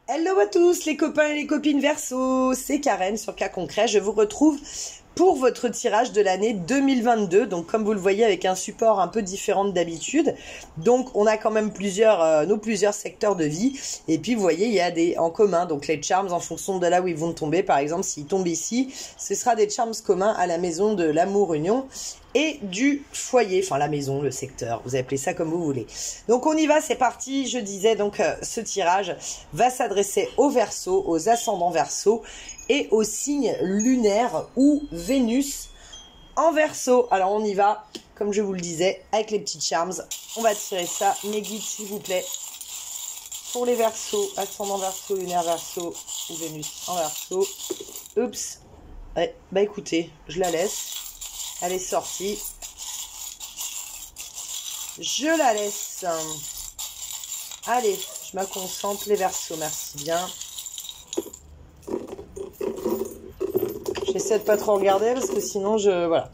Hello à tous les copains et les copines Verseau, c'est Karen sur Cas Concret. Je vous retrouve pour votre tirage de l'année 2022. Donc comme vous le voyez avec un support un peu différent d'habitude. Donc on a quand même nos plusieurs secteurs de vie. Et puis vous voyez il y a des en commun. Donc les charms en fonction de là où ils vont tomber. Par exemple s'ils tombent ici, ce sera des charms communs à la maison de l'amour union et du foyer, enfin la maison, le secteur, vous appelez ça comme vous voulez. Donc on y va, c'est parti. Je disais donc ce tirage va s'adresser aux Verseaux, aux ascendants Verseaux et aux signes lunaires ou Vénus en Verseau. Alors on y va, comme je vous le disais, avec les petits charms. On va tirer ça, mes guides s'il vous plaît. Pour les Verseaux, ascendant Verseau, lunaire Verseau ou Vénus en Verseau. Oups. Ouais, bah écoutez, je la laisse. Elle est sortie. Je la laisse. Allez, je me concentre. Les Verseaux, merci bien. J'essaie de pas trop regarder parce que sinon voilà.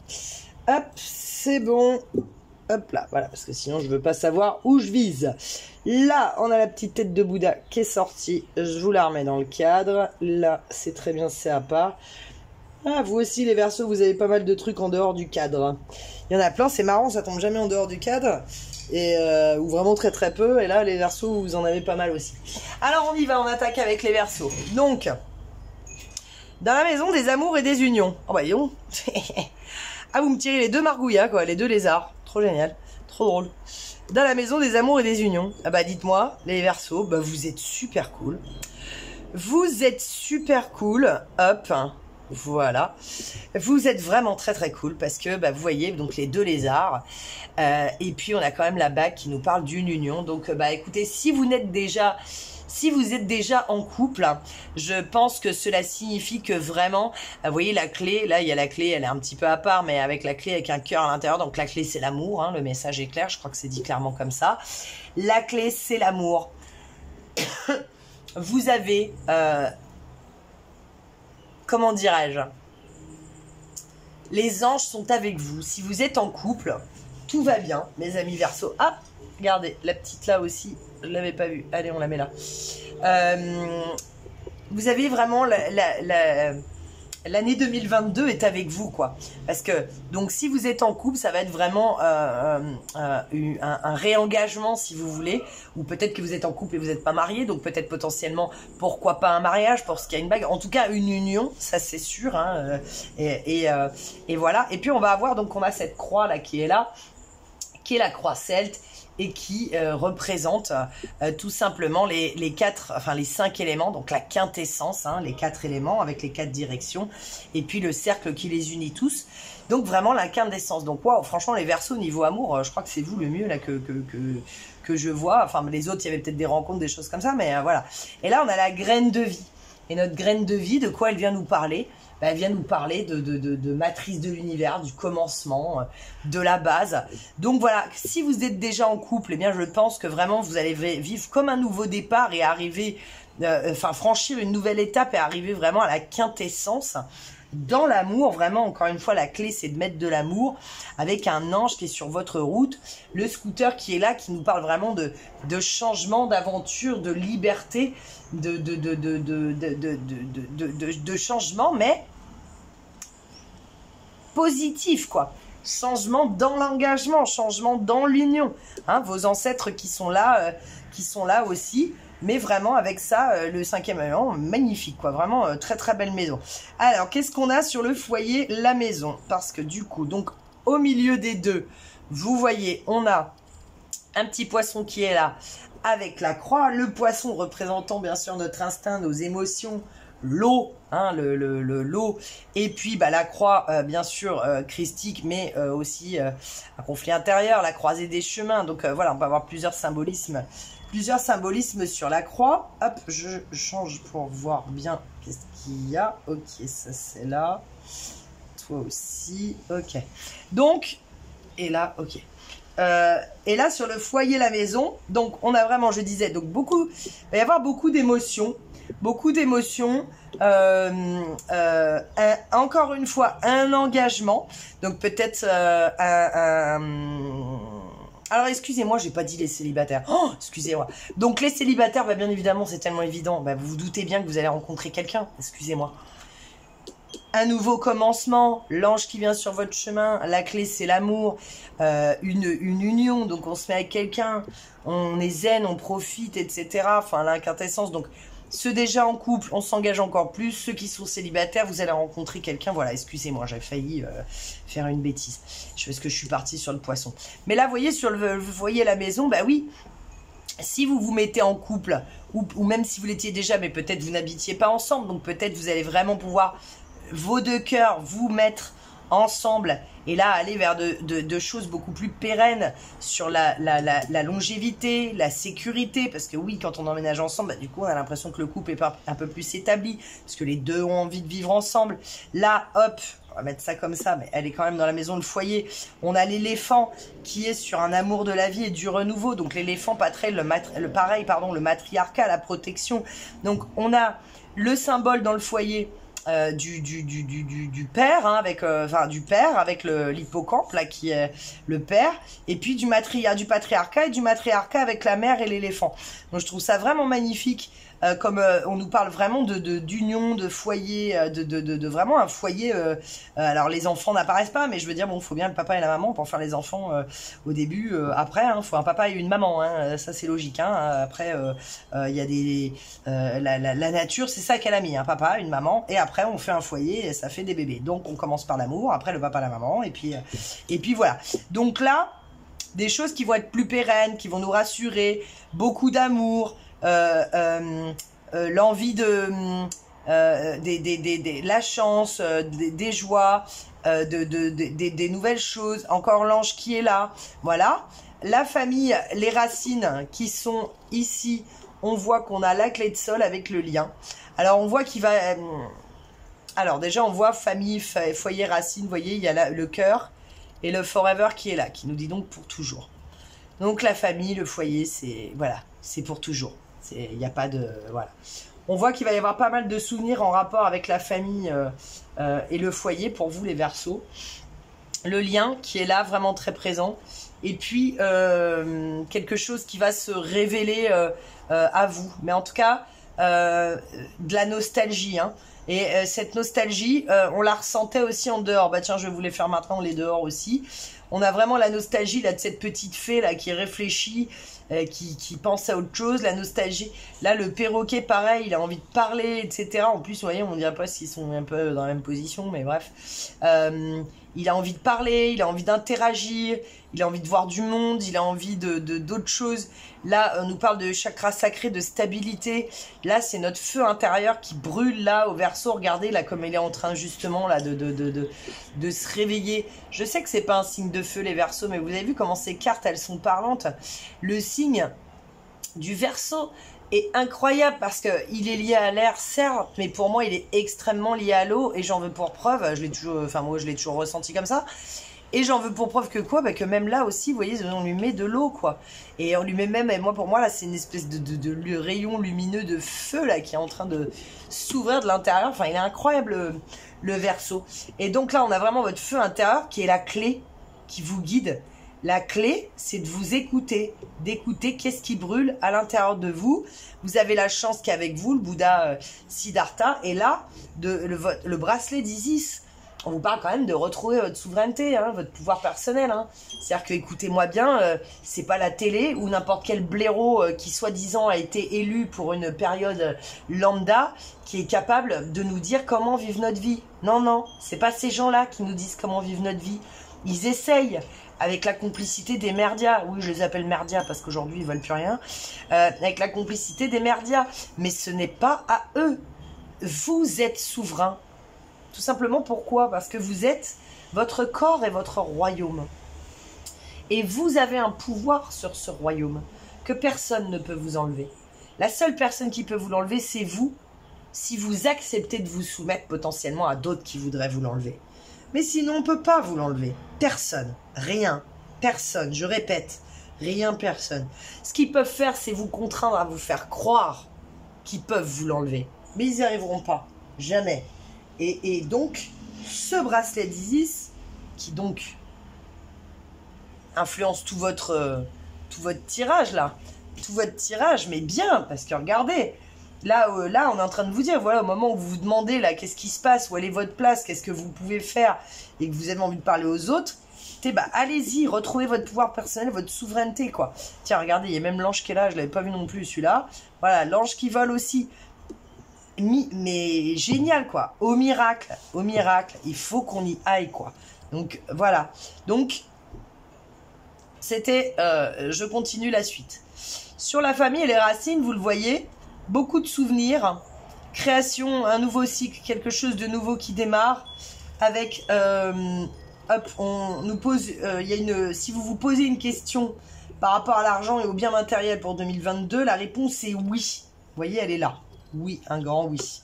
Hop, c'est bon. Hop là, voilà, parce que sinon je veux pas savoir où je vise. Là, on a la petite tête de Bouddha qui est sortie. Je vous la remets dans le cadre. Là, c'est très bien, c'est à part. Ah, vous aussi les Verseaux, vous avez pas mal de trucs en dehors du cadre. Il y en a plein, c'est marrant, ça tombe jamais en dehors du cadre. Et ou vraiment très très peu. Et là, les Verseaux, vous en avez pas mal aussi. Alors on y va, on attaque avec les Verseaux. Donc, dans la maison des amours et des unions. Oh bah voyons. Ah, vous me tirez les deux margouillas, quoi, les deux lézards. Trop génial, trop drôle. Dans la maison des amours et des unions. Ah bah dites-moi, les Verseaux, bah vous êtes super cool. Vous êtes super cool. Hop. Voilà, vous êtes vraiment très très cool parce que bah, vous voyez donc les deux lézards et puis on a quand même la bague qui nous parle d'une union. Donc bah écoutez, si vous êtes déjà en couple, je pense que cela signifie que vraiment, vous voyez la clé, là il y a la clé, elle est un petit peu à part, mais avec la clé avec un cœur à l'intérieur, donc la clé c'est l'amour, hein, le message est clair, je crois que c'est dit clairement comme ça. La clé c'est l'amour. Vous avez... comment dirais-je? Les anges sont avec vous. Si vous êtes en couple, tout va bien, mes amis Verseaux. Ah, regardez, la petite là aussi, je ne l'avais pas vue. Allez, on la met là. Vous avez vraiment l'année 2022 est avec vous, quoi. Parce que, donc, si vous êtes en couple, ça va être vraiment un réengagement, si vous voulez. Ou peut-être que vous êtes en couple et vous n'êtes pas marié. Donc, peut-être potentiellement, pourquoi pas un mariage, pour ce qui a une bague. En tout cas, une union, ça c'est sûr. Hein, et voilà. Et puis, on va avoir, donc, on a cette croix là, qui est la croix celte. Et qui représente tout simplement les 5 éléments, donc la quintessence, hein, les 4 éléments avec les 4 directions, et puis le cercle qui les unit tous. Donc vraiment la quintessence. Donc waouh, franchement les Verseaux niveau amour, je crois que c'est vous le mieux là que je vois. Enfin les autres, il y avait peut-être des rencontres, des choses comme ça, mais voilà. Et là on a la graine de vie. Et notre graine de vie, de quoi elle vient nous parler? Elle vient nous parler de matrice de l'univers, du commencement, de la base. Donc voilà, si vous êtes déjà en couple, eh bien je pense que vraiment vous allez vivre comme un nouveau départ et arriver, franchir une nouvelle étape et arriver vraiment à la quintessence dans l'amour. Vraiment, encore une fois, la clé c'est de mettre de l'amour avec un ange qui est sur votre route, le scooter qui est là, qui nous parle vraiment de changement, d'aventure, de liberté, de changement, mais positif, quoi. Changement dans l'engagement, changement dans l'union. Hein, vos ancêtres qui sont là aussi. Mais vraiment avec ça, le 5e élément, magnifique, quoi. Vraiment très très belle maison. Alors, qu'est-ce qu'on a sur le foyer, la maison? Parce que du coup, donc au milieu des deux, vous voyez, on a un petit poisson qui est là avec la croix. Le poisson représentant bien sûr notre instinct, nos émotions, l'eau, hein, l'eau, et puis bah, la croix, bien sûr, christique, mais aussi un conflit intérieur, la croisée des chemins. Donc voilà, on peut avoir plusieurs symbolismes sur la croix. Hop, je change pour voir bien qu'est-ce qu'il y a. Ok, ça c'est là. Toi aussi, ok. Donc, et là, ok. Et là, sur le foyer, la maison, donc on a vraiment, je disais, donc il va y avoir beaucoup d'émotions. Encore une fois, un engagement. Donc peut-être Alors, excusez-moi, j'ai pas dit les célibataires. Oh, excusez-moi. Donc, les célibataires, bah, bien évidemment, c'est tellement évident. Bah, vous vous doutez bien que vous allez rencontrer quelqu'un. Excusez-moi. Un nouveau commencement, l'ange qui vient sur votre chemin, la clé c'est l'amour, une union, donc on se met avec quelqu'un, on est zen, on profite, etc. Enfin, la quintessence, donc ceux déjà en couple, on s'engage encore plus, ceux qui sont célibataires, vous allez rencontrer quelqu'un, voilà, excusez-moi, j'ai failli faire une bêtise, parce que je suis partie sur le poisson. Mais là, vous voyez, sur vous voyez la maison, bah oui, si vous vous mettez en couple, ou même si vous l'étiez déjà, mais peut-être vous n'habitiez pas ensemble, donc peut-être vous allez vraiment pouvoir vos deux cœurs vous mettre ensemble et là aller vers de choses beaucoup plus pérennes sur la longévité, la sécurité, parce que oui, quand on emménage ensemble, bah, du coup on a l'impression que le couple est un peu plus établi, parce que les deux ont envie de vivre ensemble. Là, hop, on va mettre ça comme ça, mais elle est quand même dans la maison, le foyer. On a l'éléphant qui est sur un amour de la vie et du renouveau, donc l'éléphant pareil, le matriarcat, la protection. Donc on a le symbole dans le foyer du père, hein, du père avec l'hippocampe là qui est le père, et puis du patriarcat et du matriarcat avec la mère et l'éléphant. Donc je trouve ça vraiment magnifique, comme on nous parle vraiment d'union, de foyer, de vraiment un foyer. Alors les enfants n'apparaissent pas, mais je veux dire bon, faut bien le papa et la maman pour faire les enfants au début. Après, hein, faut un papa et une maman, hein, ça c'est logique. Hein. Après, il y a la nature, c'est ça qu'elle a mis, un papa, une maman, et après on fait un foyer et ça fait des bébés. Donc on commence par l'amour, après le papa, la maman, et puis voilà. Donc là, des choses qui vont être plus pérennes, qui vont nous rassurer, beaucoup d'amour. L'envie la chance, des joies, des nouvelles choses, encore l'ange qui est là, voilà. La famille, les racines qui sont ici, on voit qu'on a la clé de sol avec le lien. Alors on voit qu'il va... alors déjà on voit famille, foyer, racine, vous voyez, il y a le cœur et le forever qui est là, qui nous dit donc pour toujours. Donc la famille, le foyer, c'est voilà, c'est pour toujours. Il n'y a pas de... Voilà. On voit qu'il va y avoir pas mal de souvenirs en rapport avec la famille et le foyer pour vous les Verseaux. Le lien qui est là, vraiment très présent. Et puis, quelque chose qui va se révéler à vous. Mais en tout cas, de la nostalgie. Hein. Et cette nostalgie, on la ressentait aussi en dehors. Bah tiens, je vais vous les faire maintenant, les dehors aussi. On a vraiment la nostalgie là, de cette petite fée là, qui réfléchit, qui pense à autre chose, la nostalgie. Là, le perroquet, pareil, il a envie de parler, etc. En plus, vous voyez, on ne dirait pas s'ils sont un peu dans la même position, mais bref. Il a envie de parler, il a envie d'interagir, il a envie de voir du monde, il a envie d'autres choses. Là, on nous parle de chakra sacré, de stabilité. Là, c'est notre feu intérieur qui brûle là au Verseau. Regardez là comme il est en train justement là de se réveiller. Je sais que c'est pas un signe de feu les Verseaux, mais vous avez vu comment ces cartes elles sont parlantes. Le signe du Verseau est incroyable parce que il est lié à l'air, certes, mais pour moi il est extrêmement lié à l'eau et j'en veux pour preuve. Je l'ai toujours, enfin moi je l'ai toujours ressenti comme ça. Et j'en veux pour preuve que quoi, bah que même là aussi, vous voyez, on lui met de l'eau, quoi. Et on lui met même, et moi pour moi là, c'est une espèce de rayon lumineux de feu là qui est en train de s'ouvrir de l'intérieur. Enfin, il est incroyable le Verseau. Et donc là, on a vraiment votre feu intérieur qui est la clé qui vous guide. La clé, c'est de vous écouter, d'écouter qu'est-ce qui brûle à l'intérieur de vous. Vous avez la chance qu'avec vous, le Bouddha Siddhartha, et là, le bracelet d'Isis. On vous parle quand même de retrouver votre souveraineté, hein, votre pouvoir personnel. Hein. C'est-à-dire que, écoutez-moi bien, c'est pas la télé ou n'importe quel blaireau qui, soi-disant, a été élu pour une période lambda qui est capable de nous dire comment vivre notre vie. Non, non, c'est pas ces gens-là qui nous disent comment vivre notre vie. Ils essayent, avec la complicité des merdias. Oui, je les appelle merdias parce qu'aujourd'hui, ils veulent plus rien. Avec la complicité des merdias. Mais ce n'est pas à eux. Vous êtes souverain. Tout simplement pourquoi? Parce que vous êtes votre corps et votre royaume. Et vous avez un pouvoir sur ce royaume que personne ne peut vous enlever. La seule personne qui peut vous l'enlever, c'est vous, si vous acceptez de vous soumettre potentiellement à d'autres qui voudraient vous l'enlever. Mais sinon, on ne peut pas vous l'enlever. Personne, rien, personne, je répète, rien, personne. Ce qu'ils peuvent faire, c'est vous contraindre à vous faire croire qu'ils peuvent vous l'enlever. Mais ils n'y arriveront pas, jamais. Et donc, ce bracelet d'Isis, qui donc influence tout votre tirage là. Tout votre tirage, mais bien, parce que regardez, là, on est en train de vous dire, voilà, au moment où vous vous demandez, là, qu'est-ce qui se passe, où elle est votre place, qu'est-ce que vous pouvez faire, et que vous avez envie de parler aux autres, bah, allez-y, retrouvez votre pouvoir personnel, votre souveraineté, quoi. Tiens, regardez, il y a même l'ange qui est là, je l'avais pas vu non plus, celui-là. Voilà, l'ange qui vole aussi. Mais génial, quoi. Au miracle, il faut qu'on y aille, quoi. Donc, voilà. Donc, c'était, je continue la suite. Sur la famille et les racines, vous le voyez, beaucoup de souvenirs, création, un nouveau cycle, quelque chose de nouveau qui démarre, avec, hop, on nous pose, si vous vous posez une question par rapport à l'argent et aux biens matériels pour 2022, la réponse est oui. Vous voyez, elle est là. Oui, un grand oui.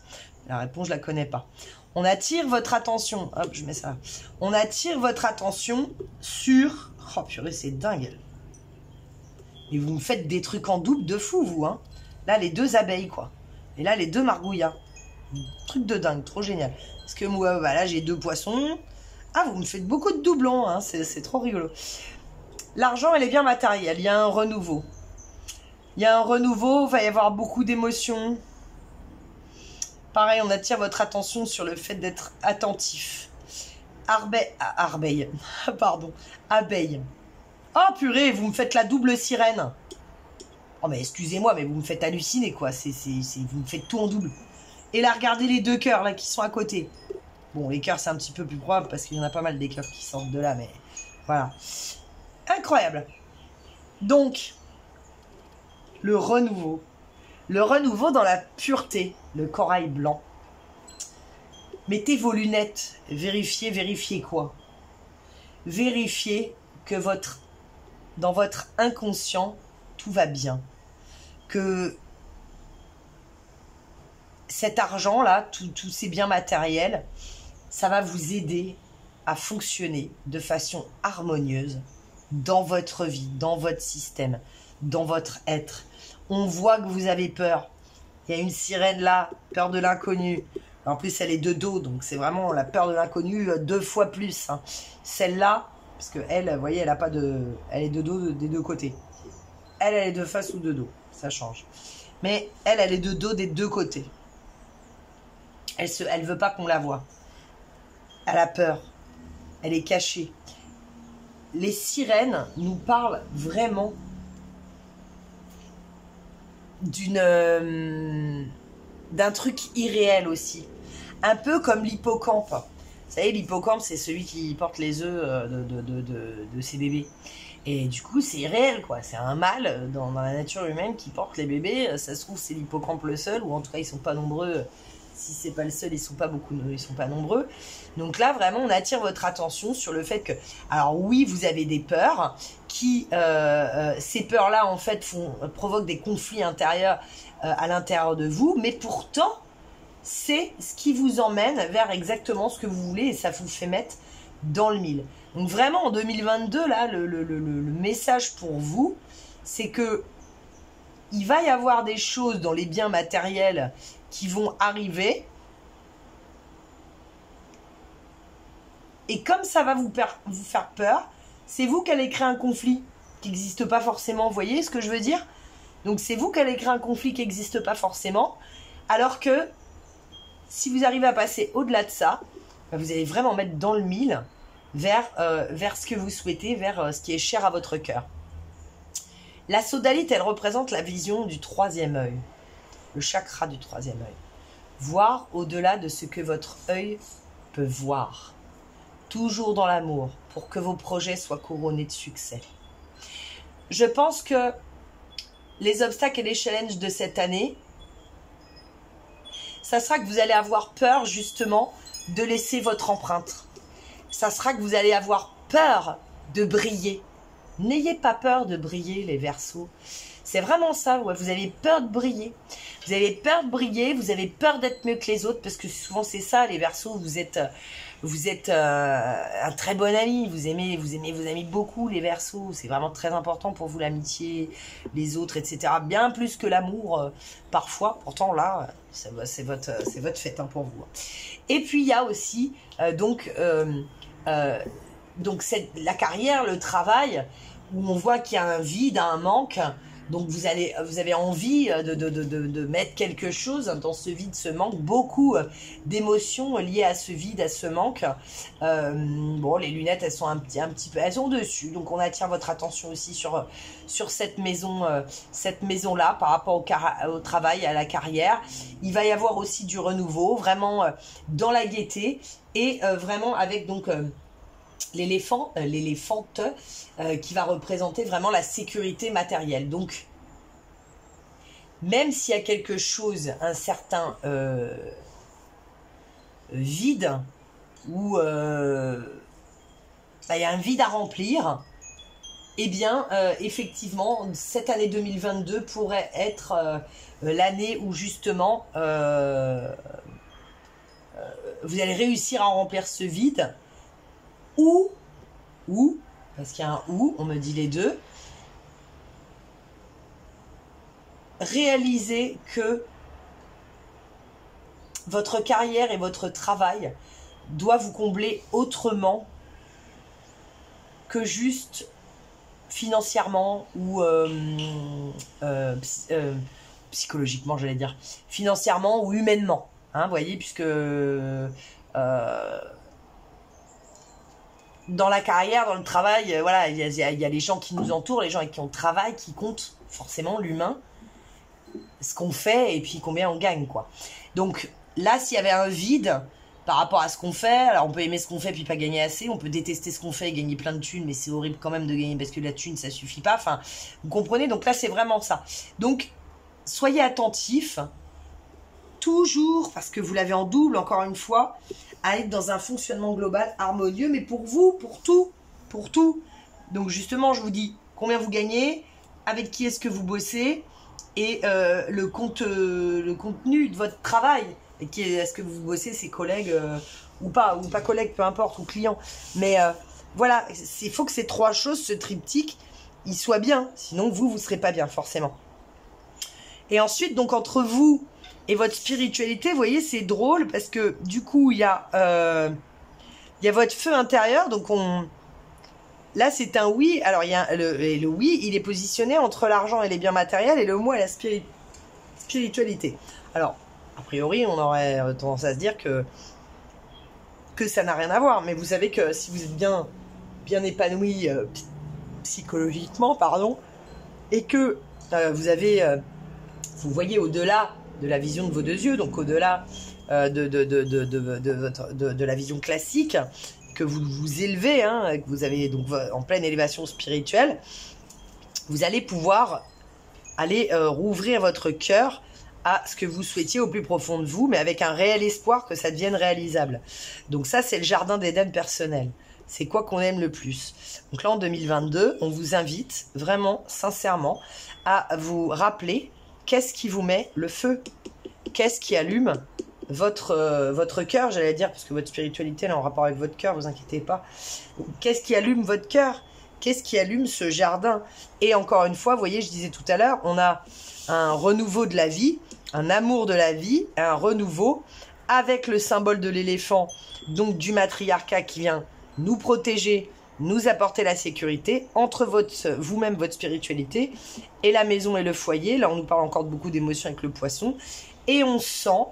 La réponse, je la connais pas. On attire votre attention, hop, je mets ça. On attire votre attention sur, oh purée, c'est dingue. Et vous me faites des trucs en double de fou, vous, hein. Là, les 2 abeilles, quoi. Et là, les 2 margouillas. Truc de dingue, trop génial. Parce que moi, bah, là, j'ai 2 poissons. Ah, vous me faites beaucoup de doublons, hein. C'est trop rigolo. L'argent, elle est bien matérielle. Il y a un renouveau. Il y a un renouveau, il va y avoir beaucoup d'émotions. Pareil, on attire votre attention sur le fait d'être attentif. Arbeille. Pardon. Abeille. Oh purée, vous me faites la double sirène. Oh mais excusez-moi, mais vous me faites halluciner, quoi. Vous me faites tout en double. Et là, regardez les 2 cœurs là qui sont à côté. Bon, les cœurs, c'est un petit peu plus probable parce qu'il y en a pas mal des cœurs qui sortent de là, mais voilà. Incroyable. Donc, le renouveau. Le renouveau dans la pureté, le corail blanc. Mettez vos lunettes. Vérifiez quoi? Vérifiez que dans votre inconscient, tout va bien. Que cet argent-là, tous ces biens matériels, ça va vous aider à fonctionner de façon harmonieuse dans votre vie, dans votre système, dans votre être. On voit que vous avez peur. Il y a une sirène là, peur de l'inconnu. En plus, elle est de dos, donc c'est vraiment la peur de l'inconnu 2 fois plus. Hein. Celle-là, parce que elle, vous voyez, elle est de dos des 2 côtés. Elle est de face ou de dos, ça change. Mais elle est de dos des 2 côtés. Elle veut pas qu'on la voie. Elle a peur. Elle est cachée. Les sirènes nous parlent vraiment d'un truc irréel aussi. Un peu comme l'hippocampe. Vous savez, l'hippocampe, c'est celui qui porte les œufs de ses bébés. Et du coup, c'est irréel, quoi. C'est un mâle dans la nature humaine qui porte les bébés. Ça se trouve, c'est l'hippocampe le seul, ou en tout cas, ils sont pas nombreux. Si c'est pas le seul, ils sont pas nombreux. Donc là, vraiment, on attire votre attention sur le fait que, alors oui, vous avez des peurs qui, ces peurs-là, en fait, provoquent des conflits intérieurs à l'intérieur de vous, mais pourtant, c'est ce qui vous emmène vers exactement ce que vous voulez et ça vous fait mettre dans le mille. Donc vraiment, en 2022, là, le message pour vous, c'est que il va y avoir des choses dans les biens matériels qui vont arriver. Et comme ça va vous faire peur, c'est vous qui allez créer un conflit qui n'existe pas forcément. Vous voyez ce que je veux dire? Donc c'est vous qui allez créer un conflit qui n'existe pas forcément. Alors que si vous arrivez à passer au-delà de ça, vous allez vraiment mettre dans le mille vers ce que vous souhaitez, vers ce qui est cher à votre cœur. La sodalite, elle représente la vision du 3e œil. Le chakra du 3e œil. Voir au-delà de ce que votre œil peut voir. Toujours dans l'amour, pour que vos projets soient couronnés de succès. Je pense que les obstacles et les challenges de cette année, ça sera que vous allez avoir peur justement de laisser votre empreinte. Ça sera que vous allez avoir peur de briller. N'ayez pas peur de briller, les Verseaux. C'est vraiment ça, ouais. Vous avez peur de briller. Vous avez peur de briller, vous avez peur d'être mieux que les autres, parce que souvent c'est ça, les Verseaux, vous êtes un très bon ami, vous aimez vos amis beaucoup, les Verseaux, c'est vraiment très important pour vous l'amitié, les autres, etc. Bien plus que l'amour, parfois, pourtant là, c'est votre fête hein, pour vous. Et puis il y a aussi, donc la carrière, le travail, où on voit qu'il y a un vide, un manque. Donc vous avez envie de mettre quelque chose dans ce vide, ce manque, beaucoup d'émotions liées à ce vide, à ce manque. Bon, les lunettes, elles sont un petit peu, elles sont dessus. Donc on attire votre attention aussi sur cette maison-là par rapport au travail, à la carrière. Il va y avoir aussi du renouveau, vraiment dans la gaieté et vraiment avec donc l'éléphante qui va représenter vraiment la sécurité matérielle. Donc, même s'il y a quelque chose, un certain vide, ou il y a un vide à remplir, eh bien, effectivement, cette année 2022 pourrait être l'année où justement vous allez réussir à remplir ce vide. Ou, parce qu'il y a un ou, on me dit les deux, réaliser que votre carrière et votre travail doivent vous combler autrement que juste financièrement ou psychologiquement, j'allais dire, financièrement ou humainement, hein, vous voyez, puisque dans la carrière, dans le travail, voilà, il y a les gens qui nous entourent, les gens avec qui on travaille, qui comptent forcément l'humain, ce qu'on fait et puis combien on gagne, quoi. Donc là, s'il y avait un vide par rapport à ce qu'on fait, alors on peut aimer ce qu'on fait puis pas gagner assez, on peut détester ce qu'on fait et gagner plein de thunes, mais c'est horrible quand même de gagner parce que la thune, ça suffit pas. Enfin, vous comprenez, donc là, c'est vraiment ça. Donc, soyez attentifs, toujours, parce que vous l'avez en double, encore une fois, à être dans un fonctionnement global harmonieux, mais pour vous, pour tout. Donc justement, je vous dis combien vous gagnez, avec qui est-ce que vous bossez, et le contenu de votre travail. Et est-ce que vous bossez, ses collègues ou pas collègues, peu importe, ou clients. Mais voilà, il faut que ces trois choses, ce triptyque, il soit bien, sinon vous serez pas bien, forcément. Et ensuite, donc entre vous et votre spiritualité, vous voyez, c'est drôle parce que du coup, il y a votre feu intérieur. Donc là, c'est un oui. Alors, il y a le oui, il est positionné entre l'argent et les biens matériels et le moi et la spiritualité. Alors, a priori, on aurait tendance à se dire que ça n'a rien à voir. Mais vous savez que si vous êtes bien épanoui psychologiquement, pardon, et que vous voyez au-delà de la vision de vos deux yeux, donc au-delà de la vision classique, que vous vous élevez, hein, que vous avez donc en pleine élévation spirituelle, vous allez pouvoir aller rouvrir votre cœur à ce que vous souhaitiez au plus profond de vous, mais avec un réel espoir que ça devienne réalisable. Donc ça, c'est le jardin d'Éden personnel. C'est quoi qu'on aime le plus. Donc là, en 2022, on vous invite vraiment, sincèrement, à vous rappeler qu'est-ce qui vous met le feu, qu'est-ce qui allume votre cœur, j'allais dire, parce que votre spiritualité est en rapport avec votre cœur, vous inquiétez pas. Qu'est-ce qui allume votre cœur? Qu'est-ce qui allume ce jardin? Et encore une fois, vous voyez, je disais tout à l'heure, on a un renouveau de la vie, un amour de la vie, un renouveau avec le symbole de l'éléphant, donc du matriarcat qui vient nous protéger, nous apporter la sécurité entre vous-même, votre spiritualité, et la maison et le foyer. Là, on nous parle encore de beaucoup d'émotions avec le poisson. Et on sent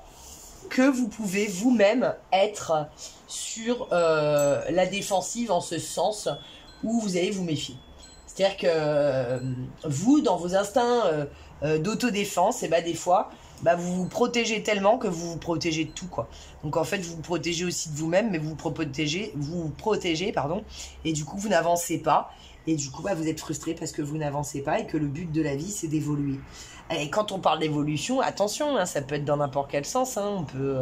que vous pouvez vous-même être sur la défensive en ce sens où vous allez vous méfier. C'est-à-dire que vous, dans vos instincts d'autodéfense, et des fois, vous vous protégez tellement que vous vous protégez de tout, quoi. Donc en fait, vous vous protégez aussi de vous-même, mais vous vous protégez, pardon, et du coup, vous n'avancez pas. Et du coup, vous êtes frustré parce que vous n'avancez pas et que le but de la vie, c'est d'évoluer. Et quand on parle d'évolution, attention, hein, ça peut être dans n'importe quel sens. Hein, on peut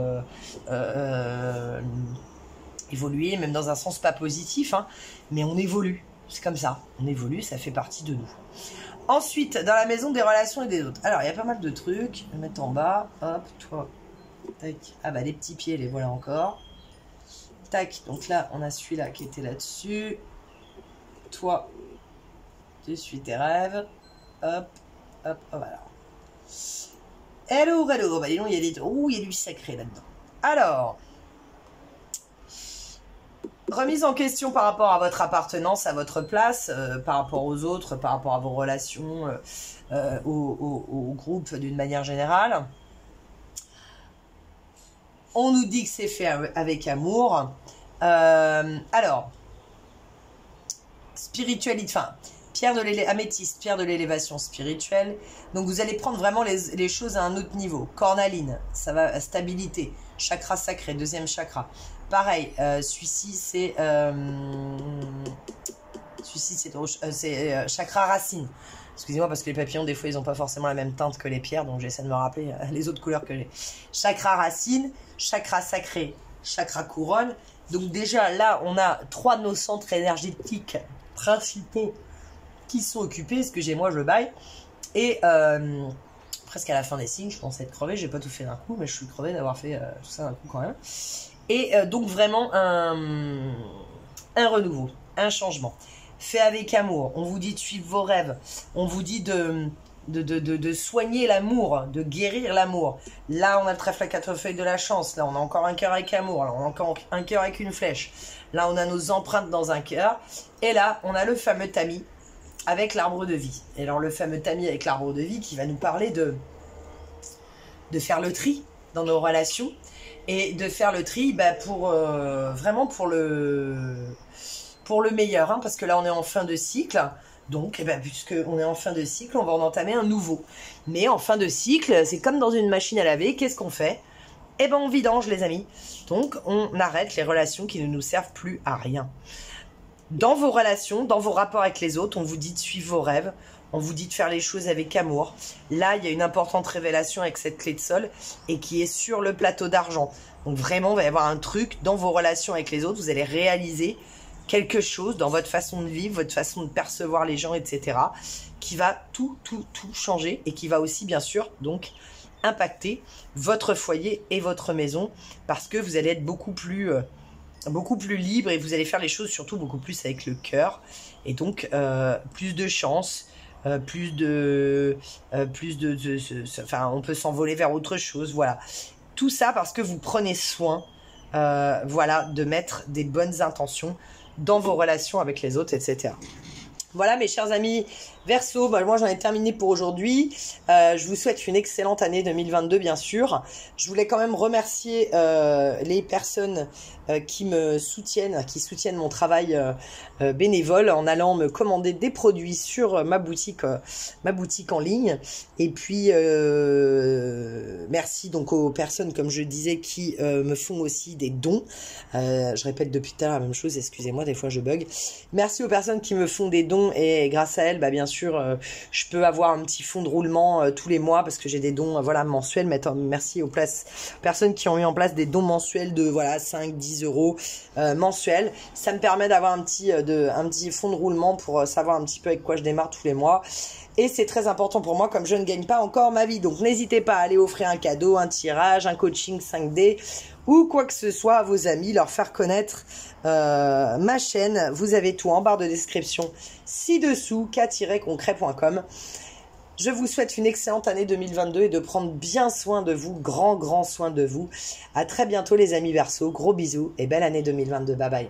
évoluer, même dans un sens pas positif, hein, mais on évolue. C'est comme ça. On évolue, ça fait partie de nous. Ensuite, dans la maison des relations et des autres. Alors, il y a pas mal de trucs. Je vais mettre en bas. Hop, toi. Tac. Ah les petits pieds, les voilà encore. Tac. Donc là, on a celui-là qui était là-dessus. Toi, tu suis tes rêves. Hop, hop, voilà. Hello. Dis donc, il y a du sacré là-dedans. Alors, Remise en question par rapport à votre appartenance, à votre place, par rapport aux autres, par rapport à vos relations, au groupe d'une manière générale. On nous dit que c'est fait avec amour. Alors, spiritualité, enfin, améthyste, pierre de l'élévation spirituelle. Donc vous allez prendre vraiment les choses à un autre niveau. Cornaline, ça va, stabilité. Chakra sacré, deuxième chakra. Pareil, celui-ci c'est chakra racine. Excusez-moi parce que les papillons des fois ils n'ont pas forcément la même teinte que les pierres, donc j'essaie de me rappeler les autres couleurs que j'ai. Chakra racine, chakra sacré, chakra couronne. Donc déjà là on a 3 de nos centres énergétiques principaux qui sont occupés. Excusez-moi, je le baille. Et presque à la fin des signes, je pensais être crevé, j'ai pas tout fait d'un coup, mais je suis crevé d'avoir fait tout ça d'un coup quand même. Et donc vraiment un renouveau, un changement. Fait avec amour, on vous dit de suivre vos rêves, on vous dit de soigner l'amour, de guérir l'amour. Là, on a le trèfle à 4 feuilles de la chance, là, on a encore un cœur avec amour, là, on a encore un cœur avec une flèche. Là, on a nos empreintes dans un cœur. Et là, on a le fameux tamis avec l'arbre de vie. Et alors, le fameux tamis avec l'arbre de vie qui va nous parler de faire le tri dans nos relations. Et de faire le tri pour vraiment pour le meilleur, hein, parce que là on est en fin de cycle, donc puisque on est en fin de cycle, on va en entamer un nouveau. Mais en fin de cycle, c'est comme dans une machine à laver, qu'est-ce qu'on fait? On vidange les amis. Donc on arrête les relations qui ne nous servent plus à rien. Dans vos relations, dans vos rapports avec les autres, on vous dit de suivre vos rêves. On vous dit de faire les choses avec amour. Là, il y a une importante révélation avec cette clé de sol et qui est sur le plateau d'argent. Donc vraiment, il va y avoir un truc dans vos relations avec les autres. Vous allez réaliser quelque chose dans votre façon de vivre, votre façon de percevoir les gens, etc. qui va tout changer et qui va aussi, bien sûr, donc impacter votre foyer et votre maison parce que vous allez être beaucoup plus libre et vous allez faire les choses surtout beaucoup plus avec le cœur et donc plus de chance. Enfin, on peut s'envoler vers autre chose, voilà. Tout ça parce que vous prenez soin, voilà, de mettre des bonnes intentions dans vos relations avec les autres, etc. Voilà mes chers amis Verseau, moi j'en ai terminé pour aujourd'hui. Je vous souhaite une excellente année 2022 bien sûr. Je voulais quand même remercier les personnes qui me soutiennent, qui soutiennent mon travail bénévole en allant me commander des produits sur ma boutique en ligne. Et puis merci donc aux personnes comme je disais qui me font aussi des dons. Je répète depuis tout à l'heure la même chose, excusez-moi, des fois je bug. Merci aux personnes qui me font des dons et grâce à elles, bien sûr, je peux avoir un petit fonds de roulement tous les mois parce que j'ai des dons voilà, mensuels. Merci aux personnes qui ont mis en place des dons mensuels de voilà, 5-10 euros mensuels. Ça me permet d'avoir un petit fonds de roulement pour savoir un petit peu avec quoi je démarre tous les mois. Et c'est très important pour moi comme je ne gagne pas encore ma vie. Donc n'hésitez pas à aller offrir un cadeau, un tirage, un coaching 5D ou quoi que ce soit à vos amis, leur faire connaître ma chaîne. Vous avez tout en barre de description ci-dessous, k-concret.com. Je vous souhaite une excellente année 2022 et de prendre bien soin de vous, grand soin de vous. À très bientôt les amis Verseau, gros bisous et belle année 2022, bye bye.